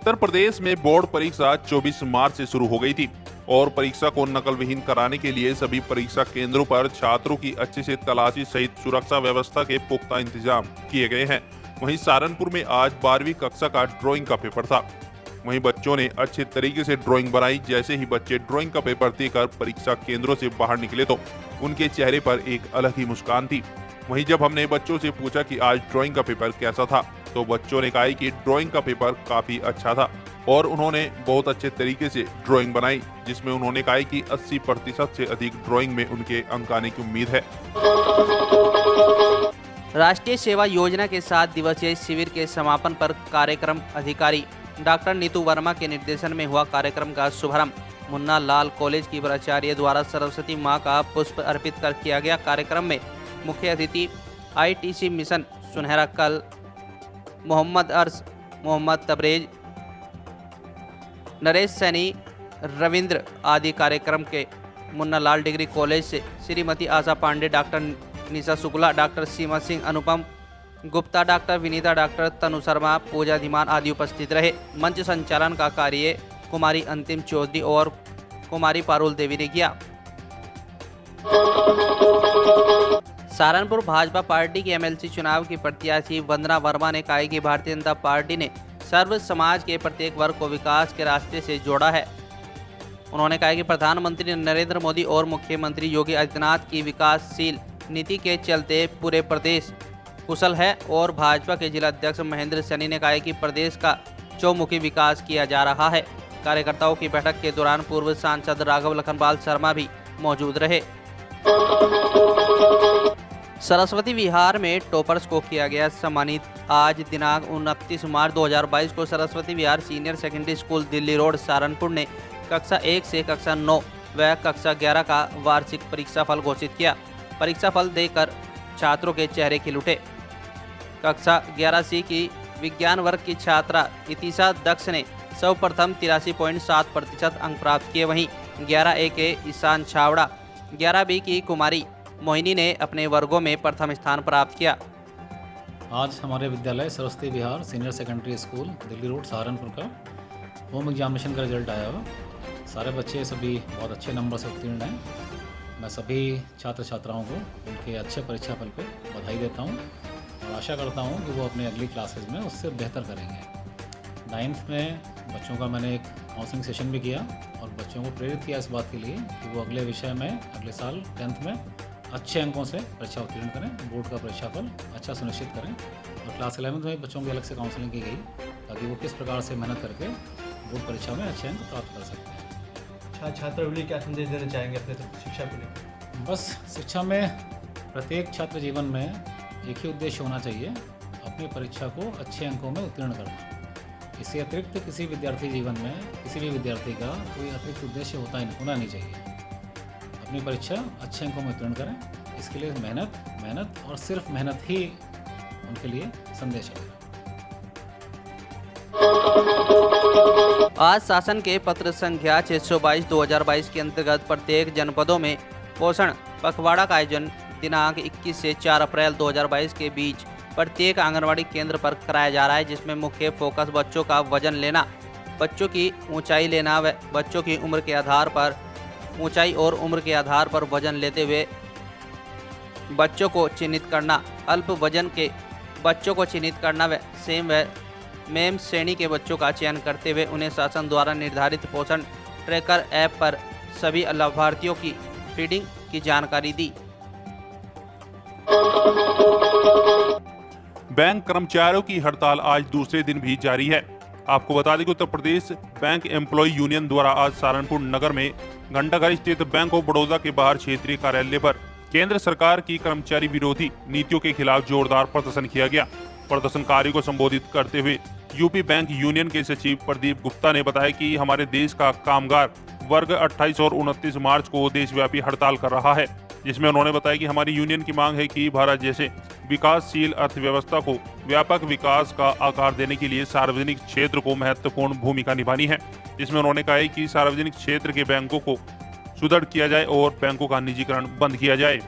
उत्तर प्रदेश में बोर्ड परीक्षा 24 मार्च से शुरू हो गई थी और परीक्षा को नकल विहीन कराने के लिए सभी परीक्षा केंद्रों पर छात्रों की अच्छे से तलाशी सहित सुरक्षा व्यवस्था के पुख्ता इंतजाम किए गए हैं। वहीं सहारनपुर में आज 12वीं कक्षा का ड्राइंग का पेपर था। वहीं बच्चों ने अच्छे तरीके से ड्राइंग बनाई। जैसे ही बच्चे ड्राइंग का पेपर देकर परीक्षा केंद्रों से बाहर निकले तो उनके चेहरे पर एक अलग ही मुस्कान थी। वहीं जब हमने बच्चों से पूछा कि आज ड्राइंग का पेपर कैसा था, तो बच्चों ने कहा कि ड्राइंग का पेपर काफी अच्छा था और उन्होंने बहुत अच्छे तरीके से ड्राइंग बनाई, जिसमें उन्होंने कहा कि 80% से अधिक ड्राइंग में उनके अंक आने की उम्मीद है। राष्ट्रीय सेवा योजना के 7 दिवसीय शिविर के समापन पर कार्यक्रम अधिकारी डॉक्टर नीतू वर्मा के निर्देशन में हुआ। कार्यक्रम का शुभारंभ मुन्ना लाल कॉलेज की प्राचार्य द्वारा सरस्वती मां का पुष्प अर्पित कर किया गया। कार्यक्रम में मुख्य अतिथि ITC मिशन सुनहरा कल, मोहम्मद अर्श, मोहम्मद तबरेज, नरेश सैनी, रविंद्र आदि। कार्यक्रम के मुन्ना लाल डिग्री कॉलेज से श्रीमती आशा पांडे, डॉक्टर निशा शुक्ला, डॉक्टर सीमा सिंह, अनुपम गुप्ता, डॉक्टर विनीता, डॉक्टर तनु शर्मा, पूजा धीमान आदि उपस्थित रहे। मंच संचालन का कार्य कुमारी अंतिम चौधरी और कुमारी पारुल देवी ने किया। सहारनपुर भाजपा पार्टी की MLC चुनाव की प्रत्याशी वंदना वर्मा ने कहा कि भारतीय जनता पार्टी ने सर्व समाज के प्रत्येक वर्ग को विकास के रास्ते से जोड़ा है। उन्होंने कहा कि प्रधानमंत्री नरेंद्र मोदी और मुख्यमंत्री योगी आदित्यनाथ की विकासशील नीति के चलते पूरे प्रदेश कुशल है। और भाजपा के जिला अध्यक्ष महेंद्र सैनी ने कहा कि प्रदेश का चौमुखी विकास किया जा रहा है। कार्यकर्ताओं की बैठक के दौरान पूर्व सांसद राघव लखनपाल शर्मा भी मौजूद रहे। सरस्वती विहार में टॉपर्स को किया गया सम्मानित। आज दिनांक 29 मार्च 2022 को Saraswati Vihar senior secondary school Delhi road Saharanpur ने कक्षा 1 से कक्षा 9 व कक्षा 11 का वार्षिक परीक्षाफल घोषित किया। परीक्षाफल देकर छात्रों के चेहरे खिल उठे। कक्षा 11C की विज्ञान वर्ग की छात्रा इतिशा दक्ष ने सर्वप्रथम 83.7% अंक प्राप्त किए। वहीं 11A के ईशान छावड़ा, 11B की कुमारी मोहिनी ने अपने वर्गों में प्रथम स्थान प्राप्त किया। आज हमारे विद्यालय Saraswati Vihar senior secondary school Delhi road Saharanpur का होम एग्जामिनेशन का रिजल्ट आया हुआ। सारे बच्चे सभी बहुत अच्छे नंबर से उत्तीर्ण हैं। मैं सभी छात्र छात्राओं को उनके अच्छे परीक्षा फल पे बधाई देता हूं और आशा करता हूं कि वो अपने अगली क्लासेस में उससे बेहतर करेंगे। 9th में बच्चों का मैंने एक काउंसलिंग सेशन भी किया और बच्चों को प्रेरित किया इस बात के लिए कि वो अगले विषय में अगले साल 10th में अच्छे अंकों से परीक्षा उत्तीर्ण करें, बोर्ड का परीक्षाफल अच्छा सुनिश्चित करें। और क्लास 11th में बच्चों की अलग से काउंसलिंग की गई ताकि वो किस प्रकार से मेहनत करके बोर्ड परीक्षा में अच्छे अंक प्राप्त कर सकते हैं। छात्रों के लिए क्या संदेश देना चाहेंगे अपने शिक्षा को लेकर? बस शिक्षा में प्रत्येक छात्र जीवन में एक ही उद्देश्य होना चाहिए, अपनी परीक्षा को अच्छे अंकों में उत्तीर्ण करना। इससे अतिरिक्त किसी विद्यार्थी जीवन में किसी भी विद्यार्थी का कोई अतिरिक्त उद्देश्य होना नहीं चाहिए। अपनी परीक्षा अच्छे अंकों में उत्तीर्ण करें, इसके लिए मेहनत और सिर्फ मेहनत ही उनके लिए संदेश है। आज शासन के पत्र संख्या 622/2022 के अंतर्गत प्रत्येक जनपदों में पोषण पखवाड़ा का आयोजन दिनांक 21 से 4 अप्रैल 2022 के बीच प्रत्येक आंगनवाड़ी केंद्र पर कराया जा रहा है, जिसमें मुख्य फोकस बच्चों का वजन लेना, बच्चों की ऊंचाई लेना व बच्चों की उम्र के आधार पर ऊंचाई और उम्र के आधार पर वजन लेते हुए बच्चों को चिन्हित करना, अल्प वजन के बच्चों को चिन्हित करना व सेम व मेम श्रेणी के बच्चों का चयन करते हुए उन्हें शासन द्वारा निर्धारित पोषण ट्रैकर ऐप पर सभी लाभार्थियों की फीडिंग की जानकारी दी। बैंक कर्मचारियों की हड़ताल आज दूसरे दिन भी जारी है। आपको बता दें कि Uttar Pradesh bank employ union द्वारा आज सहारनपुर नगर में घंटाघर स्थित बैंक ऑफ बड़ौदा के बाहर क्षेत्रीय कार्यालय पर केंद्र सरकार की कर्मचारी विरोधी नीतियों के खिलाफ जोरदार प्रदर्शन किया गया। प्रदर्शनकारियों को संबोधित करते हुए यूपी बैंक यूनियन के सचिव प्रदीप गुप्ता ने बताया कि हमारे देश का कामगार वर्ग 28 और 29 मार्च को देशव्यापी हड़ताल कर रहा है, जिसमें उन्होंने बताया कि हमारी यूनियन की मांग है कि भारत जैसे विकासशील अर्थव्यवस्था को व्यापक विकास का आकार देने के लिए सार्वजनिक क्षेत्र को महत्वपूर्ण भूमिका निभानी है। जिसमें उन्होंने कहा कि सार्वजनिक क्षेत्र के बैंकों को सुदृढ़ किया जाए और बैंकों का निजीकरण बंद किया जाए।